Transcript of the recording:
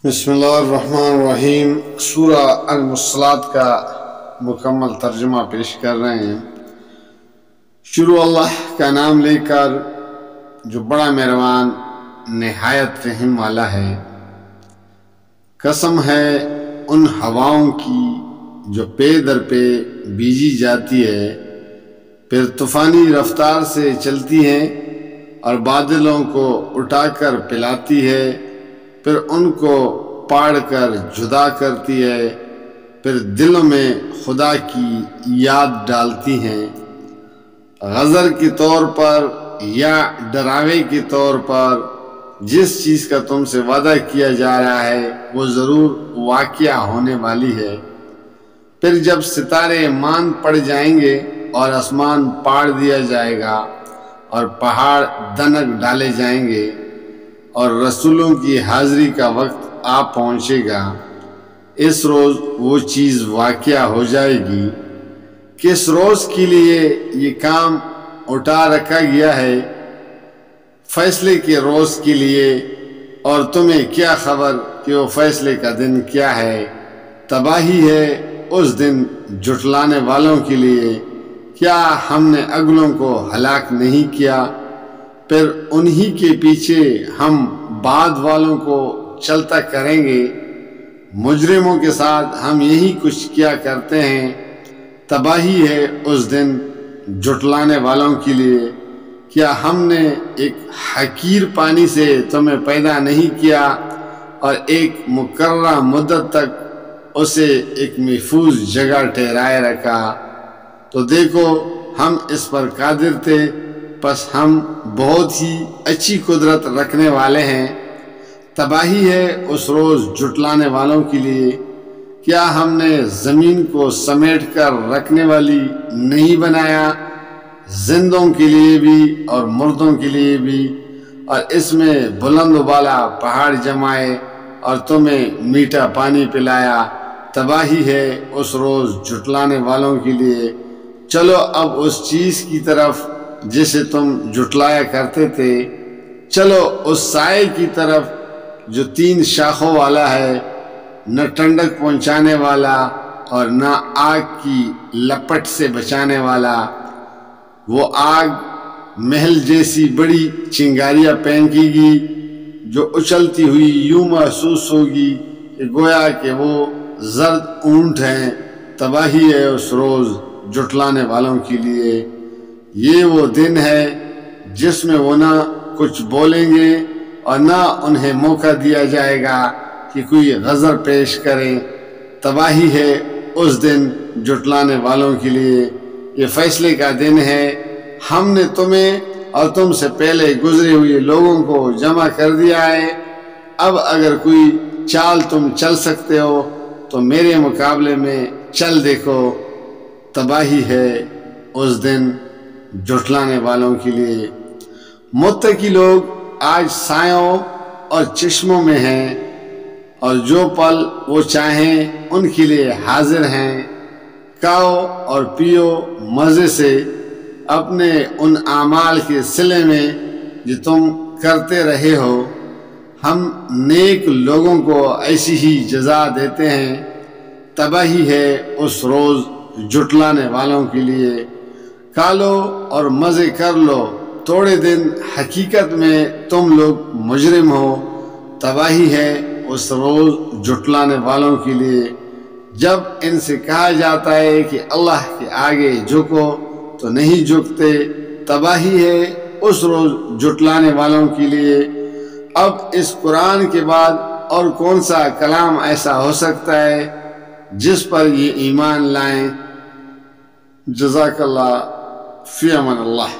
بسم اللہ الرحمن الرحیم۔ سورہ المرسلات کا مکمل ترجمہ پیش کر رہے ہیں۔ شروع اللہ کا نام لے کر جو بڑا مہربان نہایت رحم والا ہے۔ قسم ہے ان ہواؤں کی جو پے در پہ بیجی جاتی ہے، پھر طوفانی رفتار سے چلتی ہیں اور بادلوں کو اٹھا کر پلاتی ہے، پھر ان کو پاڑ کر جدا کرتی ہے، پھر دلوں میں خدا کی یاد ڈالتی ہیں۔ غضب کے طور پر یا ڈراوے کے طور پر جس چیز کا تم سے وعدہ کیا جا رہا ہے وہ ضرور واقعہ ہونے والی ہے۔ پھر جب ستارے ماند پڑ جائیں گے اور آسمان پاڑ دیا جائے گا اور پہاڑ دنک ڈالے جائیں گے اور رسولوں کی حاضری کا وقت آ پہنچے گا، اس روز وہ چیز واقعہ ہو جائے گی۔ کس روز کے لیے یہ کام اٹھا رکھا گیا ہے؟ فیصلے کے روز کے لیے، اور تمہیں کیا خبر کہ وہ فیصلے کا دن کیا ہے؟ تباہی ہے اس دن جھٹلانے والوں کے لیے۔ کیا ہم نے اگلوں کو ہلاک نہیں کیا؟ پھر انہی کے پیچھے ہم بعد والوں کو چلتا کریں گے۔ مجرموں کے ساتھ ہم یہی کچھ کیا کرتے ہیں۔ تباہی ہے اس دن جھٹلانے والوں کے لیے۔ کیا ہم نے ایک حقیر پانی سے تمہیں پیدا نہیں کیا اور ایک مقررہ مدت تک اسے ایک محفوظ جگہ ٹھہرائے رکھا؟ تو دیکھو ہم اس پر قادر تھے، پس ہم بہت ہی اچھی قدرت رکھنے والے ہیں۔ تباہی ہے اس روز جھٹلانے والوں کے لیے۔ کیا ہم نے زمین کو سمیٹ کر رکھنے والی نہیں بنایا، زندوں کے لیے بھی اور مردوں کے لیے بھی، اور اس میں بلند و بالا پہاڑ جمائے اور تمہیں میٹھا پانی پلایا؟ تباہی ہے اس روز جھٹلانے والوں کے لیے۔ چلو اب اس چیز کی طرف جسے تم جھٹلایا کرتے تھے، چلو اس سائے کی طرف جو 3 شاخوں والا ہے، نہ ٹھنڈک پہنچانے والا اور نہ آگ کی لپٹ سے بچانے والا۔ وہ آگ محل جیسی بڑی چنگاریاں پھینکے گی جو اچھلتی ہوئی یوں محسوس ہوگی کہ گویا کہ وہ زرد اونٹ ہیں۔ تباہی ہے اس روز جھٹلانے والوں کے لیے۔ یہ وہ دن ہے جس میں وہ نہ کچھ بولیں گے اور نہ انہیں موقع دیا جائے گا کہ کوئی غضب پیش کریں۔ تباہی ہے اس دن جھٹلانے والوں کے لیے۔ یہ فیصلے کا دن ہے۔ ہم نے تمہیں اور تم سے پہلے گزرے ہوئے لوگوں کو جمع کر دیا ہے۔ اب اگر کوئی چال تم چل سکتے ہو تو میرے مقابلے میں چل دیکھو۔ تباہی ہے اس دن جھٹلانے والوں کے لیے۔ متقی لوگ آج سایوں اور چشموں میں ہیں، اور جو پل وہ چاہیں ان کے لیے حاضر ہیں۔ کھاؤ اور پیو مزے سے اپنے ان اعمال کے صلے میں جو تم کرتے رہے ہو۔ ہم نیک لوگوں کو ایسی ہی جزا دیتے ہیں۔ تباہی ہے اس روز جھٹلانے والوں کے لیے۔ کھا لو اور مزے کر لو، تھوڑے دن حقیقت میں تم لوگ مجرم ہو۔ تباہی ہے اس روز جھٹلانے والوں کے لیے۔ جب ان سے کہا جاتا ہے کہ اللہ کے آگے جھکو تو نہیں جھکتے۔ تباہی ہے اس روز جھٹلانے والوں کے لیے۔ اب اس قرآن کے بعد اور کون سا کلام ایسا ہو سکتا ہے جس پر یہ ایمان لائیں؟ جزاک اللہ، فی امان اللہ۔